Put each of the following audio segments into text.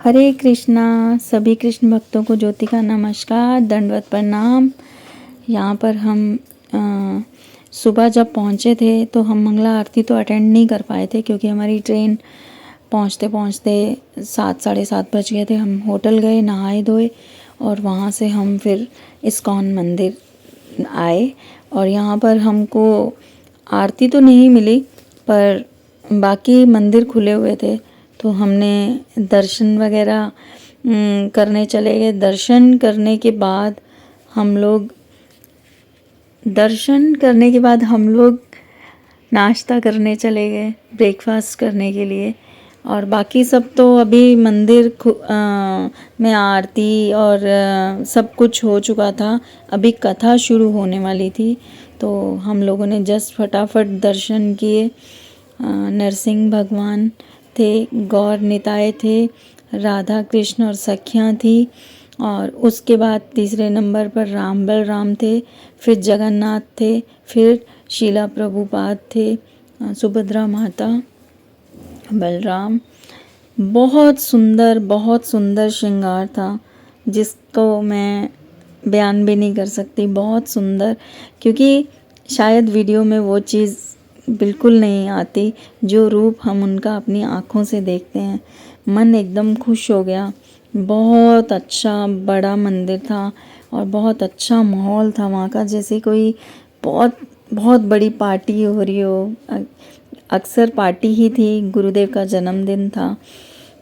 हरे कृष्णा। सभी कृष्ण भक्तों को ज्योति का नमस्कार, दंडवत प्रणाम। यहाँ पर हम सुबह जब पहुँचे थे तो हम मंगला आरती तो अटेंड नहीं कर पाए थे क्योंकि हमारी ट्रेन पहुँचते पहुँचते 7 साढ़े 7 बज गए थे। हम होटल गए, नहाए धोए और वहाँ से हम फिर इस्कॉन मंदिर आए। और यहाँ पर हमको आरती तो नहीं मिली पर बाकी मंदिर खुले हुए थे तो हमने दर्शन वगैरह करने चले गए। दर्शन करने के बाद हम लोग नाश्ता करने चले गए, ब्रेकफास्ट करने के लिए। और बाकी सब तो अभी मंदिर में आरती और सब कुछ हो चुका था। अभी कथा शुरू होने वाली थी तो हम लोगों ने जस्ट फटाफट दर्शन किए। नरसिंह भगवान थे, गौर निताय थे, राधा कृष्ण और सखियाँ थी। और उसके बाद तीसरे नंबर पर राम बलराम थे, फिर जगन्नाथ थे, फिर शीला प्रभुपाद थे, सुभद्रा माता, बलराम। बहुत सुंदर श्रृंगार था जिसको मैं बयान भी नहीं कर सकती। बहुत सुंदर, क्योंकि शायद वीडियो में वो चीज़ बिल्कुल नहीं आती जो रूप हम उनका अपनी आँखों से देखते हैं। मन एकदम खुश हो गया। बहुत अच्छा बड़ा मंदिर था और बहुत अच्छा माहौल था वहाँ का, जैसे कोई बहुत बहुत बड़ी पार्टी हो रही हो। अक्सर पार्टी ही थी, गुरुदेव का जन्मदिन था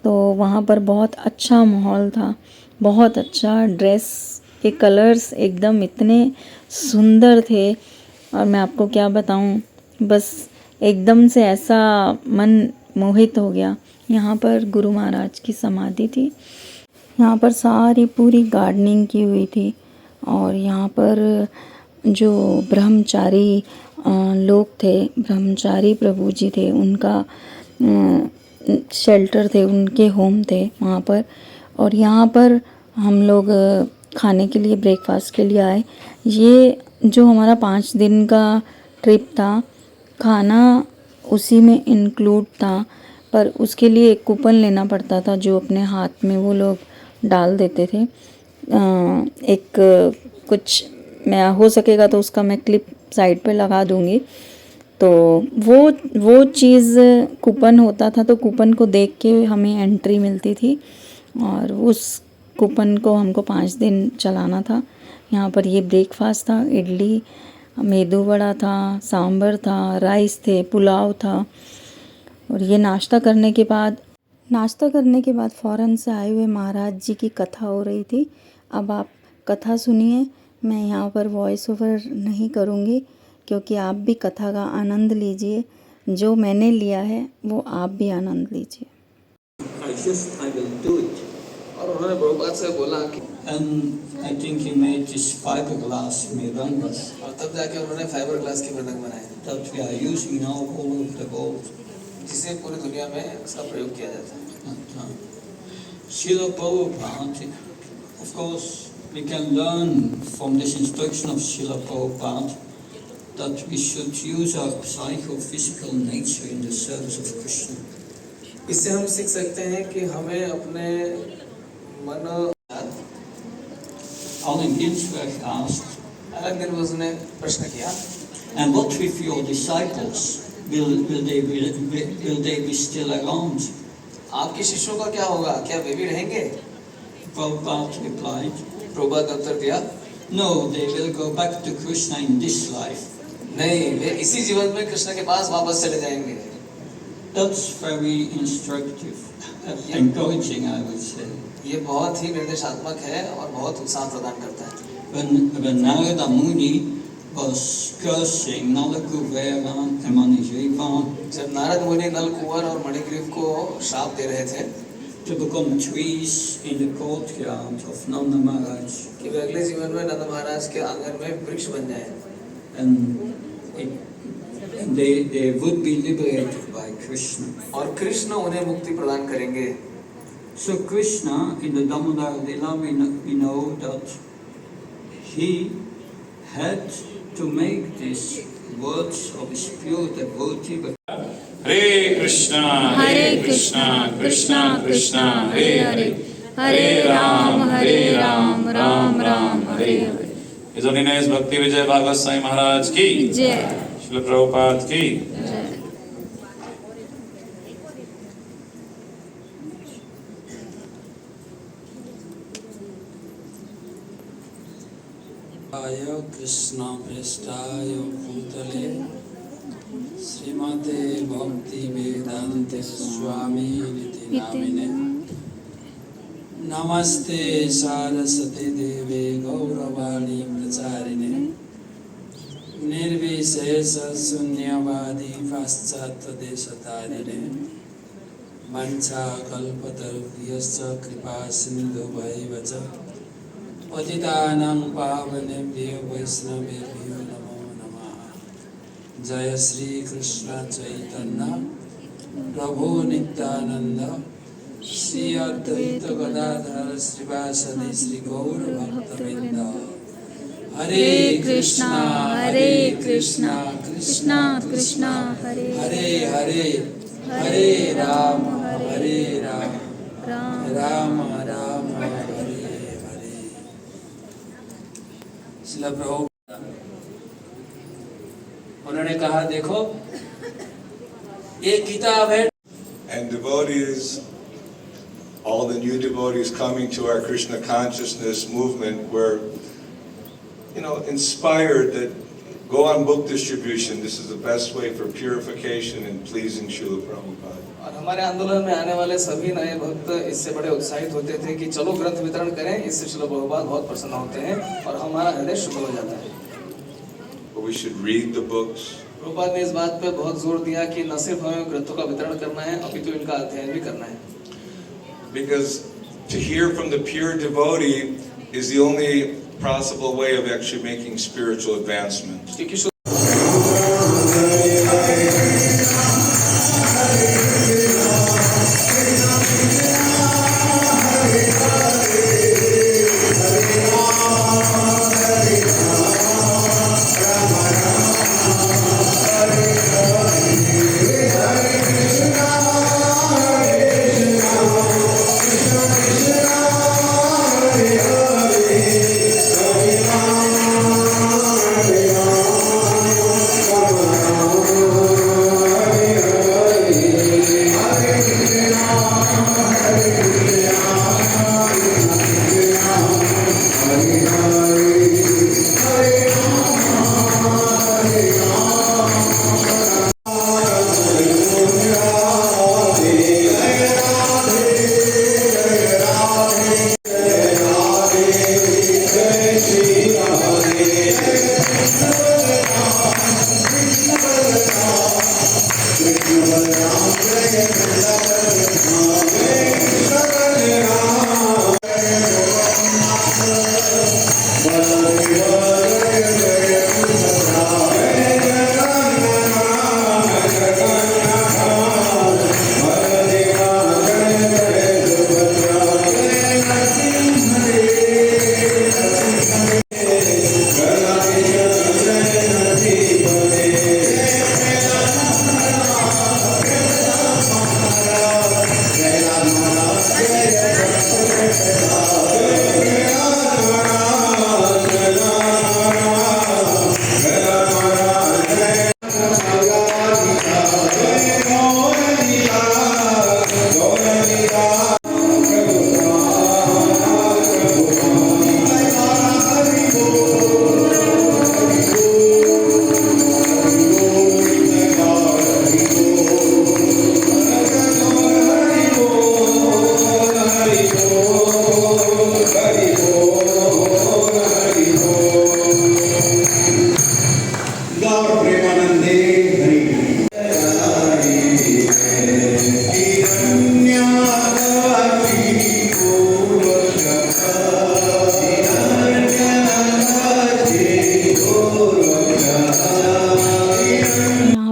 तो वहाँ पर बहुत अच्छा माहौल था। बहुत अच्छा, ड्रेस के कलर्स एकदम इतने सुंदर थे और मैं आपको क्या बताऊँ, बस एकदम से ऐसा मन मोहित हो गया। यहाँ पर गुरु महाराज की समाधि थी। यहाँ पर सारी पूरी गार्डनिंग की हुई थी और यहाँ पर जो ब्रह्मचारी लोग थे, ब्रह्मचारी प्रभु जी थे, उनका शेल्टर थे, उनके होम थे वहाँ पर। और यहाँ पर हम लोग खाने के लिए, ब्रेकफास्ट के लिए आए। ये जो हमारा 5 दिन का ट्रिप था, खाना उसी में इंक्लूड था पर उसके लिए एक कूपन लेना पड़ता था जो अपने हाथ में वो लोग डाल देते थे। एक कुछ मैं हो सकेगा तो उसका मैं क्लिप साइड पे लगा दूँगी। तो वो चीज़ कूपन होता था तो कूपन को देख के हमें एंट्री मिलती थी और उस कूपन को हमको 5 दिन चलाना था। यहाँ पर ये ब्रेकफास्ट था, इडली, मेदू वड़ा था, सांभर था, राइस थे, पुलाव था। और ये नाश्ता करने के बाद फ़ौरन से आए हुए महाराज जी की कथा हो रही थी। अब आप कथा सुनिए। मैं यहाँ पर वॉइस ओवर नहीं करूँगी क्योंकि आप भी कथा का आनंद लीजिए। जो मैंने लिया है वो आप भी आनंद लीजिए। I will do it. और उन्होंने प्रभुपाद से बोला कि I think he made this fiberglass mridanga. और तब जाके उन्होंने फाइबर ग्लास के मृदंग बनाए that we are using now all over the world. जिसे पूरी दुनिया में उसका प्रयोग किया जाता है। Srila Prabhupada, of course, we can learn from this instruction of Srila Prabhupada that we should use our psychophysical nature in the service of Krishna. इससे हम सीख सकते हैं कि हमें अपने मन Allen Ginsberg asked, Allen Ginsberg ने प्रश्न किया, and what with your disciples? Will they be still around? आपके शिष्यों का क्या होगा? क्या वे भी रहेंगे? Prabhupada replied, प्रभुपाद उत्तर दिया, no, they will go back to Krishna in this life. नहीं, वे इसी जीवन में कृष्ण के पास वापस चले जाएंगे। That's very instructive, encouraging, I would say. ये बहुत ही निर्देशात्मक है और बहुत उत्साह प्रदान करता है। When Narada Muni was cursing Nalakuvera and Manigriva, जब नारद मुनि नलकुवर और मणिग्रीव को श्राप दे रहे थे, to become trees in the courtyard of Nanda Maharaj, कि वे अगले जीवन में नंद महाराज के आंगन में वृक्ष बन जाएं, and they would be liberated by Krishna. और कृष्ण उन्हें मुक्ति प्रदान करेंगे। So Krishna in the Damodara Lila we know that he had to make these words of his pure devotee. Hare Krishna Krishna Krishna Hare Hare Hare Ram Ram Ram Hare Hare. His Holiness भक्ति विजय भागवत साई महाराज की जय। श्रील प्रभुपाद की। आय कृष्ण पृष्ठाय भूतले श्रीमते भक्ति वेदांत स्वामी निति नामिने नमस्ते सारस्वती देवे गौरवाणी प्रचारिणे निर्विशेष शून्यवादी पाश्चात्य देशतारिणे वंशा कल्पतरुभ्यश्च कृपा सिन्धु भैवच पतितानां पावनेभ्यो वैष्णवेभ्यो नमो नमः। जय श्री कृष्ण चैतन्य प्रभु नित्यानंद श्री अद्वैत गदाधर श्रीवासदि श्री गौर भक्तवृंद। हरे कृष्णा कृष्णा कृष्णा हरे हरे हरे राम राम राम हरे हरे। श्रील प्रभुपाद उन्होंने कहा देखो ये किताब है। And devotees, all the new devotees coming to our Krishna consciousness movement were, inspired that go on book distribution. This is the best way for purification and pleasing Srila Prabhupada. और हमारे आंदोलन में आने वाले सभी नए भक्त इससे बड़े उत्साहित होते थे कि चलो ग्रंथ वितरण करें, इससे श्रील प्रभुपाद बहुत प्रसन्न होते हैं और हमारा हृदय शुद्ध हो जाता है। But we should read the books. Prabhupada ने इस बात पर बहुत जोर दिया कि न सिर्फ हमें ग्रंथों का वितरण करना है अपितु इनका अध्ययन भी करना है। Because to hear from the pure devotee is the only possible way of actually making spiritual advancement. क्योंकि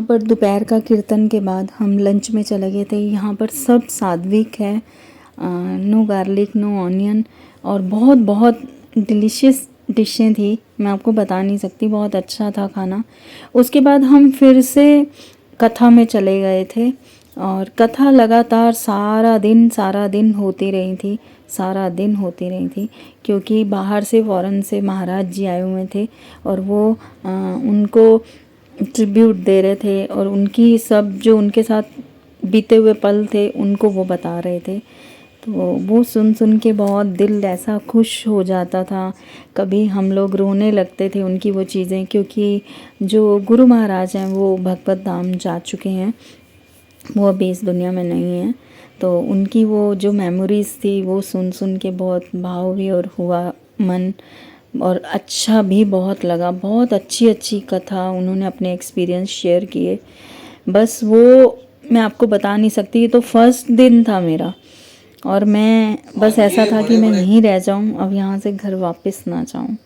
पर दोपहर का कीर्तन के बाद हम लंच में चले गए थे। यहाँ पर सब सात्विक है, नो गार्लिक नो ऑनियन, और बहुत बहुत डिलीशियस डिशें थी, मैं आपको बता नहीं सकती, बहुत अच्छा था खाना। उसके बाद हम फिर से कथा में चले गए थे और कथा लगातार सारा दिन होती रही थी, सारा दिन होती रही थी, क्योंकि बाहर से फॉरेन से महाराज जी आए हुए थे और वो उनको ट्रिब्यूट दे रहे थे और उनकी सब जो उनके साथ बीते हुए पल थे उनको वो बता रहे थे। तो वो सुन के बहुत दिल ऐसा खुश हो जाता था, कभी हम लोग रोने लगते थे उनकी वो चीज़ें, क्योंकि जो गुरु महाराज हैं वो भगवत धाम जा चुके हैं, वो अभी इस दुनिया में नहीं हैं। तो उनकी वो जो मेमोरीज़ थी वो सुन के बहुत भाव भी और हुआ मन, और अच्छा भी बहुत लगा। बहुत अच्छी कथा उन्होंने अपने एक्सपीरियंस शेयर किए। बस वो मैं आपको बता नहीं सकती। ये तो फर्स्ट दिन था मेरा और मैं बस ऐसा था कि मैं यहीं रह जाऊं, अब यहाँ से घर वापस ना जाऊं।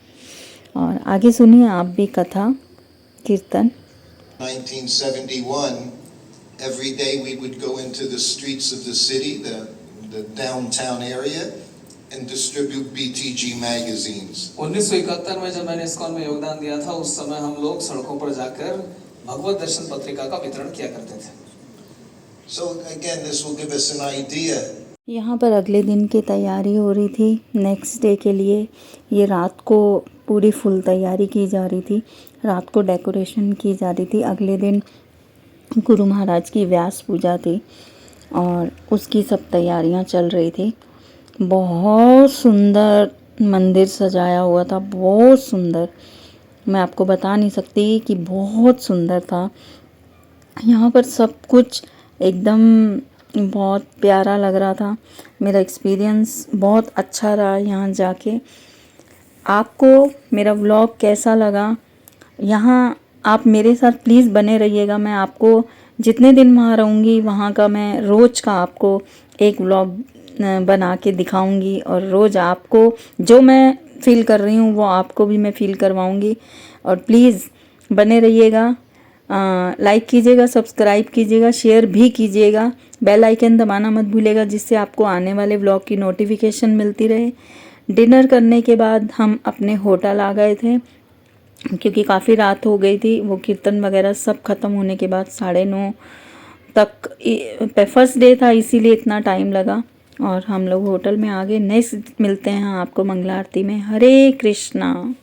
और आगे सुनिए आप भी कथा कीर्तन। 1971, every day we would go into the streets of the city, the downtown area, and distribute BTG magazines. 1971 में जब मैंने इस्कॉन में योगदान दिया था, उस समय हम लोग सड़कों पर जाकर भगवत दर्शन पत्रिका का वितरण किया करते थे। So again, this will give us an idea. यहाँ पर अगले दिन की तैयारी हो रही थी, नेक्स्ट डे के लिए। ये रात को पूरी फुल तैयारी की जा रही थी, रात को डेकोरेशन की जा रही थी। अगले दिन गुरु महाराज की व्यास पूजा थी और उसकी सब तैयारियां चल रही थी। बहुत सुंदर मंदिर सजाया हुआ था, बहुत सुंदर, मैं आपको बता नहीं सकती कि बहुत सुंदर था। यहाँ पर सब कुछ एकदम बहुत प्यारा लग रहा था। मेरा एक्सपीरियंस बहुत अच्छा रहा यहाँ जाके। आपको मेरा व्लॉग कैसा लगा? यहाँ आप मेरे साथ प्लीज़ बने रहिएगा। मैं आपको जितने दिन वहाँ रहूँगी वहाँ का मैं रोज़ का आपको एक व्लॉग बना के दिखाऊँगी और रोज़ आपको जो मैं फ़ील कर रही हूँ वो आपको भी मैं फ़ील करवाऊँगी। और प्लीज़ बने रहिएगा, लाइक कीजिएगा, सब्सक्राइब कीजिएगा, शेयर भी कीजिएगा, बेल आइकन दबाना मत भूलिएगा जिससे आपको आने वाले व्लॉग की नोटिफिकेशन मिलती रहे। डिनर करने के बाद हम अपने होटल आ गए थे क्योंकि काफ़ी रात हो गई थी। वो कीर्तन वगैरह सब ख़त्म होने के बाद 9:30 तक फर्स्ट डे था, इसीलिए इतना टाइम लगा और हम लोग होटल में आ गए। नेक्स्ट मिलते हैं आपको मंगला आरती में। हरे कृष्णा।